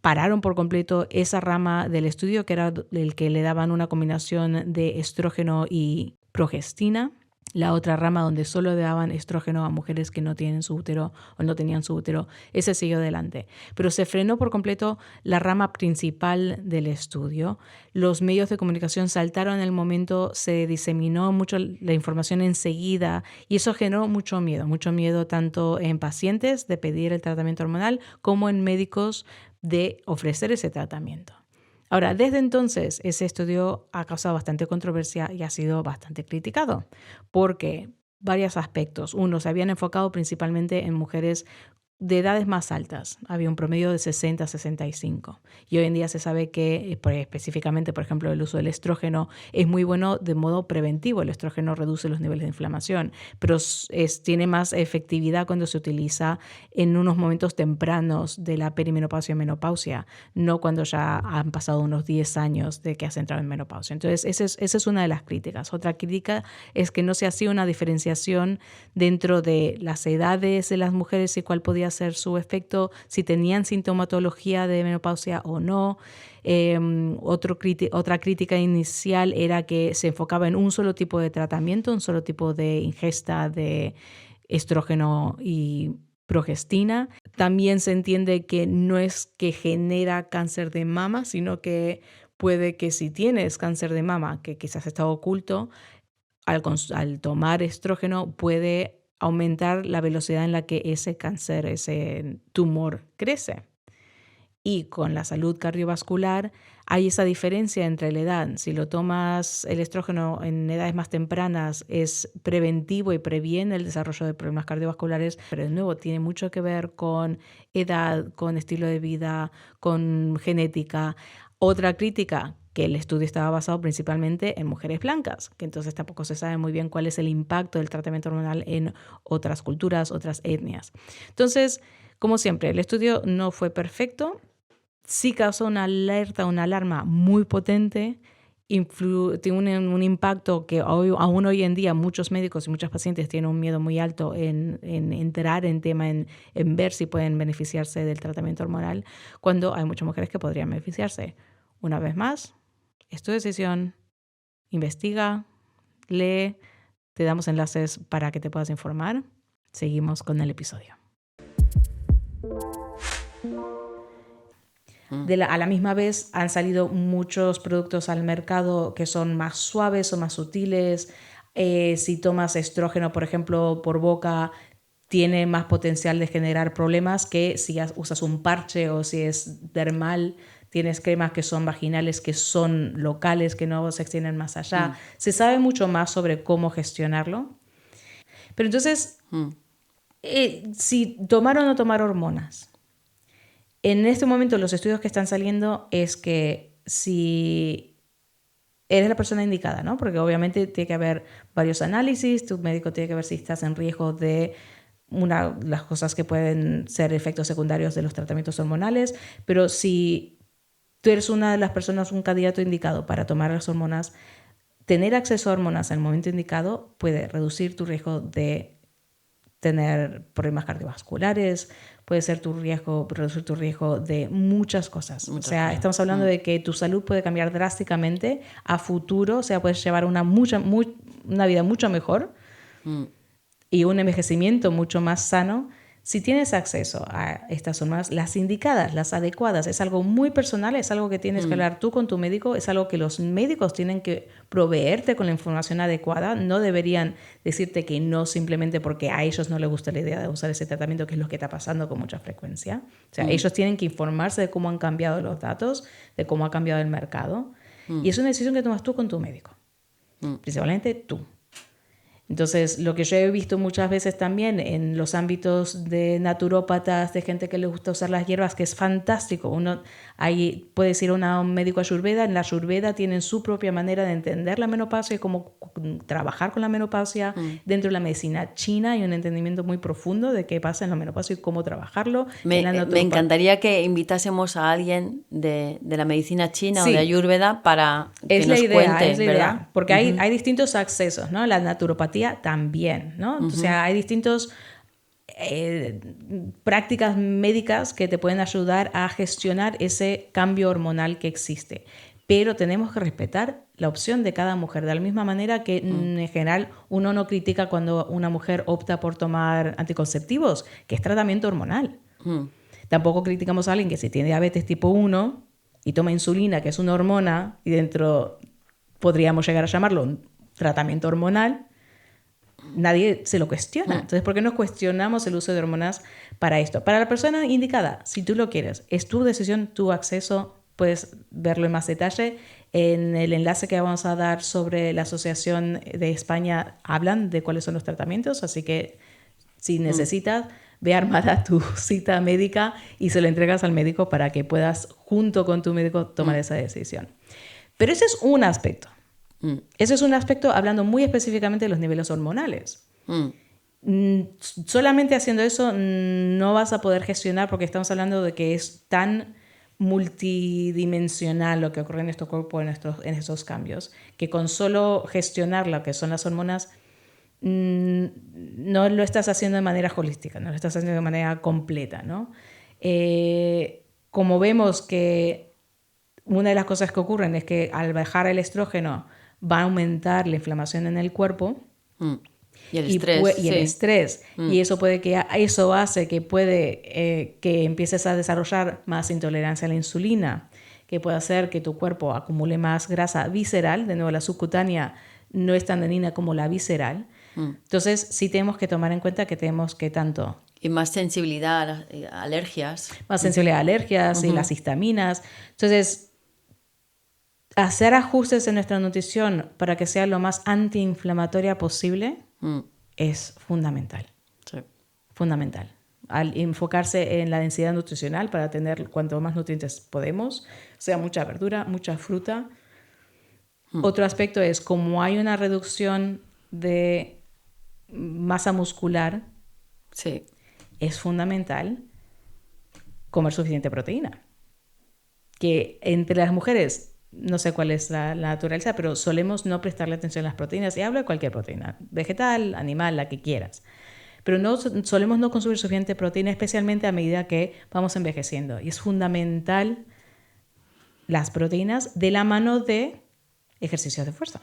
[SPEAKER 1] pararon por completo esa rama del estudio, que era el que le daban una combinación de estrógeno y progestina. La otra rama donde solo le daban estrógeno a mujeres que no tienen su útero o no tenían su útero, ese siguió adelante. Pero se frenó por completo la rama principal del estudio. Los medios de comunicación saltaron en el momento, se diseminó mucho la información enseguida y eso generó mucho miedo tanto en pacientes de pedir el tratamiento hormonal como en médicos de ofrecer ese tratamiento. Ahora, desde entonces, ese estudio ha causado bastante controversia y ha sido bastante criticado porque varios aspectos. Uno, se habían enfocado principalmente en mujeres de edades más altas. Había un promedio de 60 a 65. Y hoy en día se sabe que específicamente, por ejemplo, el uso del estrógeno es muy bueno de modo preventivo. El estrógeno reduce los niveles de inflamación, pero tiene más efectividad cuando se utiliza en unos momentos tempranos de la perimenopausia y menopausia, no cuando ya han pasado unos 10 años de que has entrado en menopausia. Entonces, esa es una de las críticas. Otra crítica es que no se hacía una diferenciación dentro de las edades de las mujeres y cuál podía ser su efecto, si tenían sintomatología de menopausia o no. Otra crítica inicial era que se enfocaba en un solo tipo de tratamiento, un solo tipo de ingesta de estrógeno y progestina. También se entiende que no es que genera cáncer de mama, sino que puede que si tienes cáncer de mama, que quizás está oculto, al tomar estrógeno puede aumentar la velocidad en la que ese cáncer, ese tumor crece. Y con la salud cardiovascular hay esa diferencia entre la edad. Si lo tomas el estrógeno en edades más tempranas es preventivo y previene el desarrollo de problemas cardiovasculares, pero de nuevo tiene mucho que ver con edad, con estilo de vida, con genética. Otra crítica, que el estudio estaba basado principalmente en mujeres blancas, que entonces tampoco se sabe muy bien cuál es el impacto del tratamiento hormonal en otras culturas, otras etnias. Entonces, como siempre, el estudio no fue perfecto, sí causó una alerta, una alarma muy potente, tiene un impacto que aún hoy en día muchos médicos y muchos pacientes tienen un miedo muy alto en entrar en tema, en ver si pueden beneficiarse del tratamiento hormonal, cuando hay muchas mujeres que podrían beneficiarse. Una vez más, es tu decisión, investiga, lee, te damos enlaces para que te puedas informar. Seguimos con el episodio. A la misma vez han salido muchos productos al mercado que son más suaves o más sutiles. Si tomas estrógeno, por ejemplo, por boca, tiene más potencial de generar problemas que si usas un parche o si es dermal. Tienes cremas que son vaginales, que son locales, que no se extienden más allá. Se sabe mucho más sobre cómo gestionarlo. Pero entonces, si tomar o no tomar hormonas. En este momento los estudios que están saliendo es que si eres la persona indicada, ¿no? Porque obviamente tiene que haber varios análisis, tu médico tiene que ver si estás en riesgo de las cosas que pueden ser efectos secundarios de los tratamientos hormonales, pero si tú eres una de las personas, un candidato indicado para tomar las hormonas, tener acceso a hormonas en el momento indicado puede reducir tu riesgo de tener problemas cardiovasculares, puede ser reducir tu riesgo de muchas cosas. Estamos hablando de que tu salud puede cambiar drásticamente a futuro, o sea, puedes llevar una vida mucho mejor y un envejecimiento mucho más sano si tienes acceso a estas hormonas, las indicadas, las adecuadas. Es algo muy personal, es algo que tienes que hablar tú con tu médico, es algo que los médicos tienen que proveerte con la información adecuada. No deberían decirte que no simplemente porque a ellos no les gusta la idea de usar ese tratamiento, que es lo que está pasando con mucha frecuencia. O sea, ellos tienen que informarse de cómo han cambiado los datos, de cómo ha cambiado el mercado. Y es una decisión que tomas tú con tu médico, principalmente tú. Entonces, lo que yo he visto muchas veces también en los ámbitos de naturópatas, de gente que le gusta usar las hierbas, que es fantástico. Uno ahí puedes ir a un médico ayurveda. En la ayurveda tienen su propia manera de entender la menopausia y cómo trabajar con la menopausia. Dentro de la medicina china hay un entendimiento muy profundo de qué pasa en la menopausia y cómo trabajarlo.
[SPEAKER 2] Me encantaría que invitásemos a alguien de la medicina china, sí, o de ayurveda para que nos cuente,
[SPEAKER 1] es la
[SPEAKER 2] ¿verdad?
[SPEAKER 1] Idea, porque hay distintos accesos, ¿no? La naturopatía también, ¿no? O sea, hay distintos prácticas médicas que te pueden ayudar a gestionar ese cambio hormonal que existe. Pero tenemos que respetar la opción de cada mujer, de la misma manera que en general uno no critica cuando una mujer opta por tomar anticonceptivos, que es tratamiento hormonal. Tampoco criticamos a alguien que si tiene diabetes tipo 1 y toma insulina, que es una hormona, y dentro podríamos llegar a llamarlo un tratamiento hormonal. Nadie se lo cuestiona. Entonces, ¿por qué no cuestionamos el uso de hormonas para esto? Para la persona indicada, si tú lo quieres, es tu decisión, tu acceso, puedes verlo en más detalle. En el enlace que vamos a dar sobre la Asociación de España hablan de cuáles son los tratamientos, así que si necesitas, ve armada tu cita médica y se lo entregas al médico para que puedas, junto con tu médico, tomar esa decisión. Pero ese es un aspecto. Ese es un aspecto hablando muy específicamente de los niveles hormonales. Solamente haciendo eso no vas a poder gestionar, porque estamos hablando de que es tan multidimensional lo que ocurre en nuestro cuerpo en estos cambios, que con solo gestionar lo que son las hormonas no lo estás haciendo de manera holística, no lo estás haciendo de manera completa, ¿no? Como vemos que una de las cosas que ocurren es que al bajar el estrógeno va a aumentar la inflamación en el cuerpo
[SPEAKER 2] y el estrés.
[SPEAKER 1] Y el estrés. Y eso hace que que empieces a desarrollar más intolerancia a la insulina, que puede hacer que tu cuerpo acumule más grasa visceral. De nuevo, la subcutánea no es tan dañina como la visceral. Entonces, sí tenemos que tomar en cuenta que tenemos que tanto...
[SPEAKER 2] Y más sensibilidad a alergias.
[SPEAKER 1] Más sensibilidad a alergias y las histaminas. Entonces, hacer ajustes en nuestra nutrición para que sea lo más antiinflamatoria posible es fundamental.
[SPEAKER 2] Sí.
[SPEAKER 1] Fundamental. Al enfocarse en la densidad nutricional para tener cuanto más nutrientes podemos, o sea, mucha verdura, mucha fruta. Otro aspecto es, como hay una reducción de masa muscular,
[SPEAKER 2] sí,
[SPEAKER 1] es fundamental comer suficiente proteína. Que entre las mujeres, no sé cuál es la naturaleza, pero solemos no prestarle atención a las proteínas. Y hablo de cualquier proteína, vegetal, animal, la que quieras. Pero solemos no consumir suficiente proteína, especialmente a medida que vamos envejeciendo. Y es fundamental las proteínas de la mano de ejercicios de fuerza.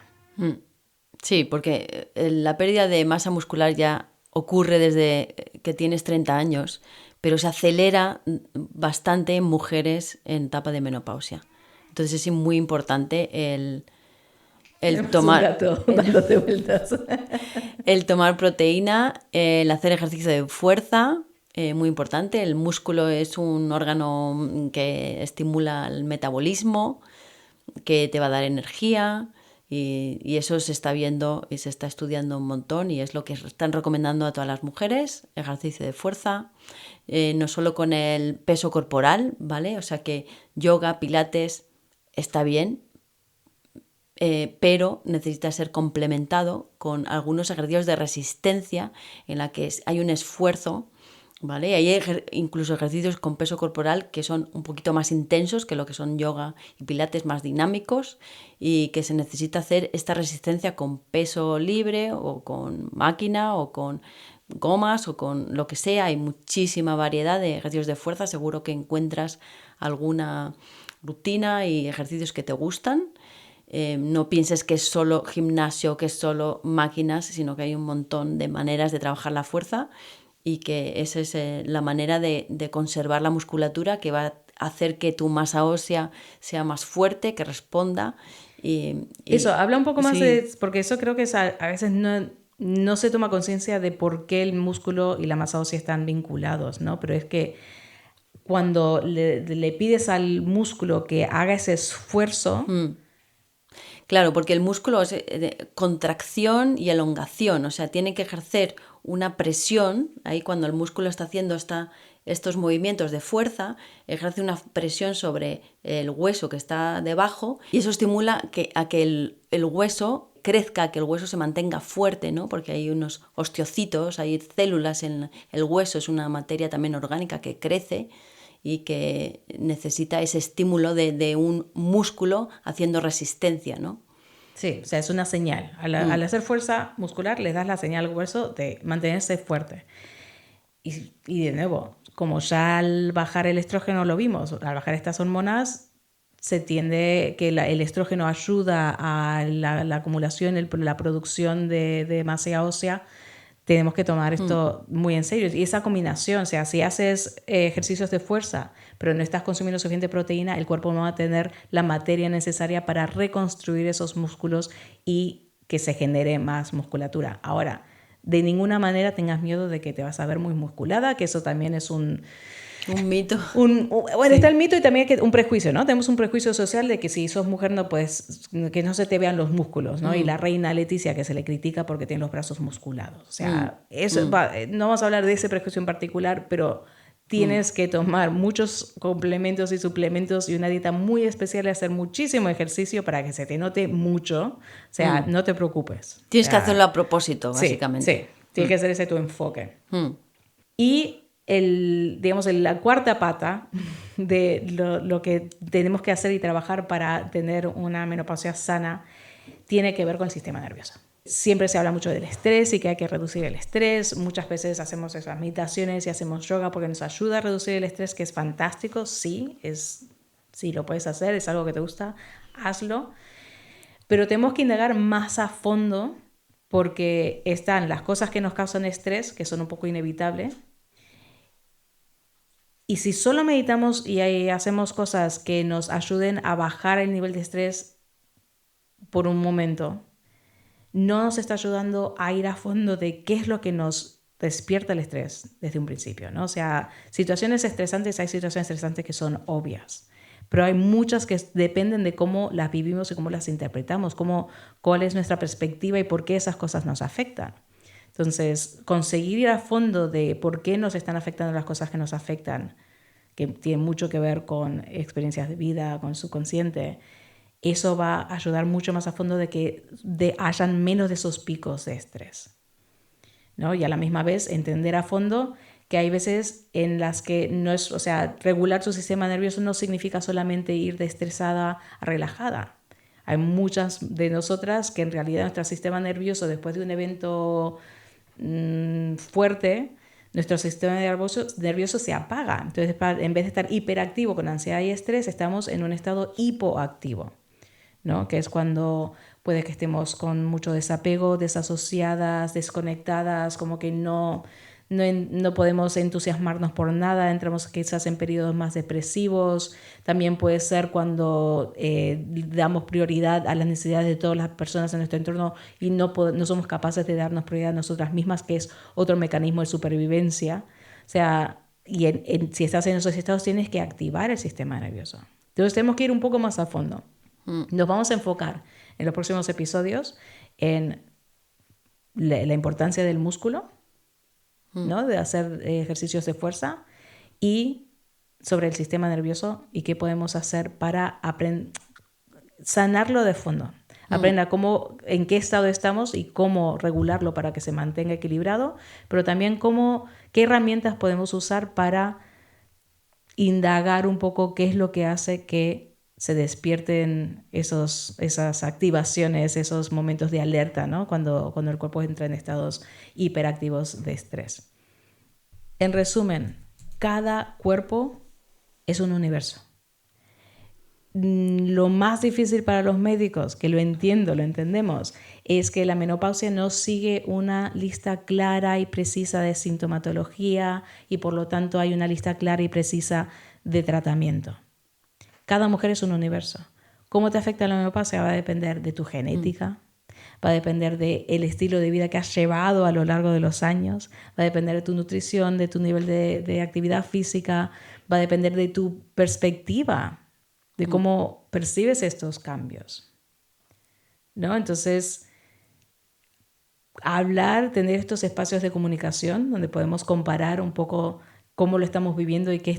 [SPEAKER 2] Sí, porque la pérdida de masa muscular ya ocurre desde que tienes 30 años, pero se acelera bastante en mujeres en etapa de menopausia. Entonces es muy importante el tomar el tomar proteína, el hacer ejercicio de fuerza, muy importante. El músculo es un órgano que estimula el metabolismo, que te va a dar energía, y eso se está viendo y se está estudiando un montón, y es lo que están recomendando a todas las mujeres: ejercicio de fuerza, no solo con el peso corporal, ¿vale? O sea que yoga, pilates está bien, pero necesita ser complementado con algunos ejercicios de resistencia en la que hay un esfuerzo, ¿vale? Hay incluso ejercicios con peso corporal que son un poquito más intensos que lo que son yoga y pilates, más dinámicos, y que se necesita hacer esta resistencia con peso libre o con máquina o con gomas o con lo que sea. Hay muchísima variedad de ejercicios de fuerza. Seguro que encuentras alguna rutina y ejercicios que te gustan. No pienses que es solo gimnasio, que es solo máquinas, sino que hay un montón de maneras de trabajar la fuerza, y que esa es la manera de conservar la musculatura, que va a hacer que tu masa ósea sea más fuerte, que responda.
[SPEAKER 1] Eso, habla un poco más
[SPEAKER 2] sí.
[SPEAKER 1] de... Porque eso creo que a veces no se toma conciencia de por qué el músculo y la masa ósea están vinculados, ¿no? Pero es que cuando le pides al músculo que haga ese esfuerzo...
[SPEAKER 2] Claro, porque el músculo es contracción y elongación, o sea, tiene que ejercer una presión, ahí cuando el músculo está haciendo estos movimientos de fuerza, ejerce una presión sobre el hueso que está debajo y eso estimula a que el hueso crezca, que el hueso se mantenga fuerte, ¿no? Porque hay unos osteocitos, hay células en el hueso, es una materia también orgánica que crece y que necesita ese estímulo de un músculo haciendo resistencia, ¿no?
[SPEAKER 1] Sí, o sea, es una señal. Al hacer fuerza muscular, le das la señal al hueso de mantenerse fuerte. Y de nuevo, como ya al bajar el estrógeno lo vimos, al bajar estas hormonas, se tiende que el estrógeno ayuda a la acumulación, la producción de masa ósea. Tenemos que tomar esto muy en serio. Y esa combinación, o sea, si haces ejercicios de fuerza, pero no estás consumiendo suficiente proteína, el cuerpo no va a tener la materia necesaria para reconstruir esos músculos y que se genere más musculatura. Ahora, de ninguna manera tengas miedo de que te vas a ver muy musculada, que eso también es un
[SPEAKER 2] mito.
[SPEAKER 1] Bueno, sí. Está el mito y también un prejuicio, ¿no? Tenemos un prejuicio social de que si sos mujer no puedes, que no se te vean los músculos, ¿no? Y la reina Leticia que se le critica porque tiene los brazos musculados. O sea, eso, no vamos a hablar de ese prejuicio en particular, pero tienes que tomar muchos complementos y suplementos y una dieta muy especial y hacer muchísimo ejercicio para que se te note mucho. O sea, no te preocupes.
[SPEAKER 2] Tienes
[SPEAKER 1] o sea,
[SPEAKER 2] que hacerlo a propósito, básicamente.
[SPEAKER 1] Sí, tienes que ser ese tu enfoque. Y digamos, la cuarta pata de lo que tenemos que hacer y trabajar para tener una menopausia sana tiene que ver con el sistema nervioso. Siempre se habla mucho del estrés y que hay que reducir el estrés. Muchas veces hacemos esas meditaciones y hacemos yoga porque nos ayuda a reducir el estrés, que es fantástico. Sí, lo puedes hacer, es algo que te gusta, hazlo. Pero tenemos que indagar más a fondo porque están las cosas que nos causan estrés, que son un poco inevitables. Y si solo meditamos y hacemos cosas que nos ayuden a bajar el nivel de estrés por un momento, no nos está ayudando a ir a fondo de qué es lo que nos despierta el estrés desde un principio, ¿no? O sea, situaciones estresantes, hay situaciones estresantes que son obvias, pero hay muchas que dependen de cómo las vivimos y cómo las interpretamos, cuál es nuestra perspectiva y por qué esas cosas nos afectan. Entonces, conseguir ir a fondo de por qué nos están afectando las cosas que nos afectan, que tiene mucho que ver con experiencias de vida, con el subconsciente, eso va a ayudar mucho más a fondo de que hayan menos de esos picos de estrés, ¿no? Y a la misma vez entender a fondo que hay veces en las que no es, o sea, regular su sistema nervioso no significa solamente ir de estresada a relajada. Hay muchas de nosotras que en realidad nuestro sistema nervioso después de un evento fuerte, nuestro sistema nervioso se apaga. Entonces, en vez de estar hiperactivo con ansiedad y estrés, estamos en un estado hipoactivo, ¿no? Que es cuando puede que estemos con mucho desapego, desasociadas, desconectadas, como que no podemos entusiasmarnos por nada, entramos quizás en periodos más depresivos. También puede ser cuando damos prioridad a las necesidades de todas las personas en nuestro entorno y no somos capaces de darnos prioridad a nosotras mismas, que es otro mecanismo de supervivencia. O sea, si estás en esos estados tienes que activar el sistema nervioso. Entonces tenemos que ir un poco más a fondo. Nos vamos a enfocar en los próximos episodios en la importancia del músculo, ¿no? De hacer ejercicios de fuerza y sobre el sistema nervioso y qué podemos hacer para sanarlo de fondo. Aprender en qué estado estamos y cómo regularlo para que se mantenga equilibrado, pero también qué herramientas podemos usar para indagar un poco qué es lo que hace que se despierten esas activaciones, esos momentos de alerta, ¿no? Cuando el cuerpo entra en estados hiperactivos de estrés. En resumen, cada cuerpo es un universo. Lo más difícil para los médicos, que lo entendemos, es que la menopausia no sigue una lista clara y precisa de sintomatología y por lo tanto hay una lista clara y precisa de tratamiento. Cada mujer es un universo. ¿Cómo te afecta la menopausia? Va a depender de tu genética, va a depender del estilo de vida que has llevado a lo largo de los años, va a depender de tu nutrición, de tu nivel de actividad física, va a depender de tu perspectiva, de cómo percibes estos cambios. ¿no? Entonces, hablar, tener estos espacios de comunicación donde podemos comparar un poco cómo lo estamos viviendo y qué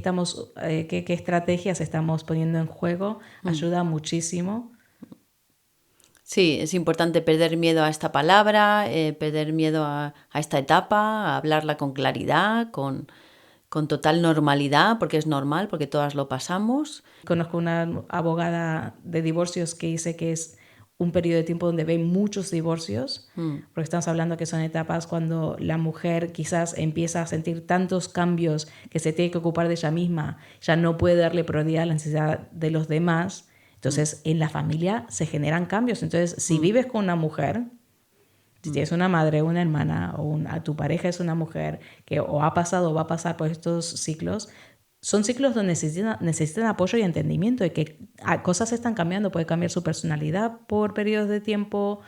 [SPEAKER 1] estrategias estamos poniendo en juego, ayuda muchísimo.
[SPEAKER 2] Sí, es importante perder miedo a esta palabra, perder miedo a esta etapa, a hablarla con claridad, con total normalidad, porque es normal, porque todas lo pasamos.
[SPEAKER 1] Conozco una abogada de divorcios que dice que es un periodo de tiempo donde ve muchos divorcios, porque estamos hablando que son etapas cuando la mujer quizás empieza a sentir tantos cambios que se tiene que ocupar de ella misma, ya no puede darle prioridad a la necesidad de los demás. Entonces, en la familia se generan cambios. Entonces, si vives con una mujer, si tienes una madre, una hermana o tu pareja es una mujer que o ha pasado o va a pasar por estos ciclos, son ciclos donde necesitan apoyo y entendimiento de que cosas están cambiando. Puede cambiar su personalidad por periodos de tiempo,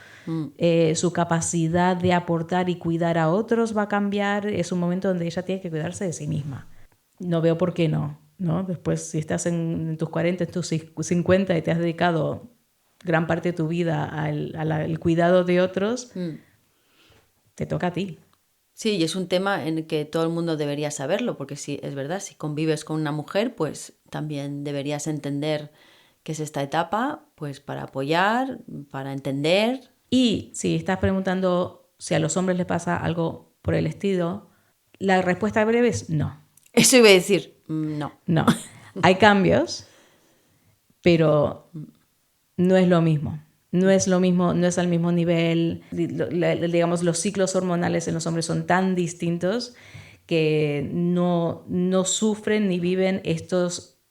[SPEAKER 1] su capacidad de aportar y cuidar a otros va a cambiar. Es un momento donde ella tiene que cuidarse de sí misma. No veo por qué no, ¿no? Después, si estás en tus 40, en tus 50 y te has dedicado gran parte de tu vida al cuidado de otros, te toca a ti.
[SPEAKER 2] Sí, y es un tema en el que todo el mundo debería saberlo, porque sí, es verdad, si convives con una mujer, pues también deberías entender qué es esta etapa, pues para apoyar, para entender.
[SPEAKER 1] Y si estás preguntando si a los hombres les pasa algo por el estilo, la respuesta breve es no.
[SPEAKER 2] Eso iba a decir, no.
[SPEAKER 1] No. Hay cambios, pero no es lo mismo. No es lo mismo, no es al mismo nivel. Digamos, los ciclos hormonales en los hombres son tan distintos que no sufren ni viven estos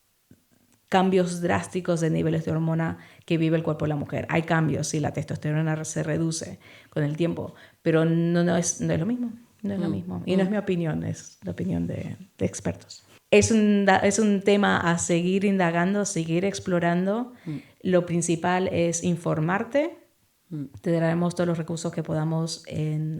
[SPEAKER 1] cambios drásticos de niveles de hormona que vive el cuerpo de la mujer. Hay cambios, sí, la testosterona se reduce con el tiempo, pero no es lo mismo. No es lo mismo. Y no es mi opinión, es la opinión de expertos. Es un tema a seguir indagando, seguir explorando. Lo principal es informarte. Te daremos todos los recursos que podamos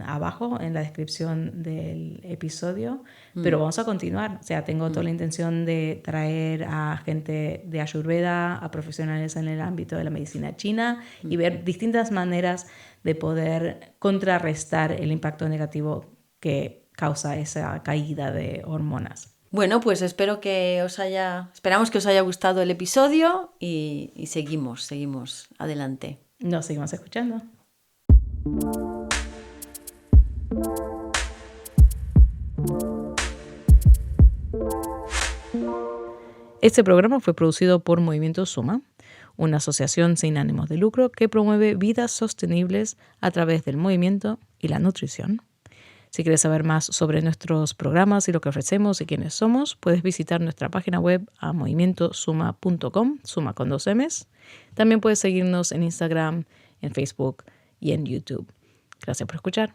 [SPEAKER 1] abajo en la descripción del episodio, pero vamos a continuar. O sea, tengo toda la intención de traer a gente de Ayurveda, a profesionales en el ámbito de la medicina china y ver distintas maneras de poder contrarrestar el impacto negativo que causa esa caída de hormonas.
[SPEAKER 2] Bueno, pues esperamos que os haya gustado el episodio y seguimos adelante.
[SPEAKER 1] Nos seguimos escuchando. Este programa fue producido por Movimiento Suma, una asociación sin ánimos de lucro que promueve vidas sostenibles a través del movimiento y la nutrición. Si quieres saber más sobre nuestros programas y lo que ofrecemos y quiénes somos, puedes visitar nuestra página web a movimientosuma.com, suma con 2 M's. También puedes seguirnos en Instagram, en Facebook y en YouTube. Gracias por escuchar.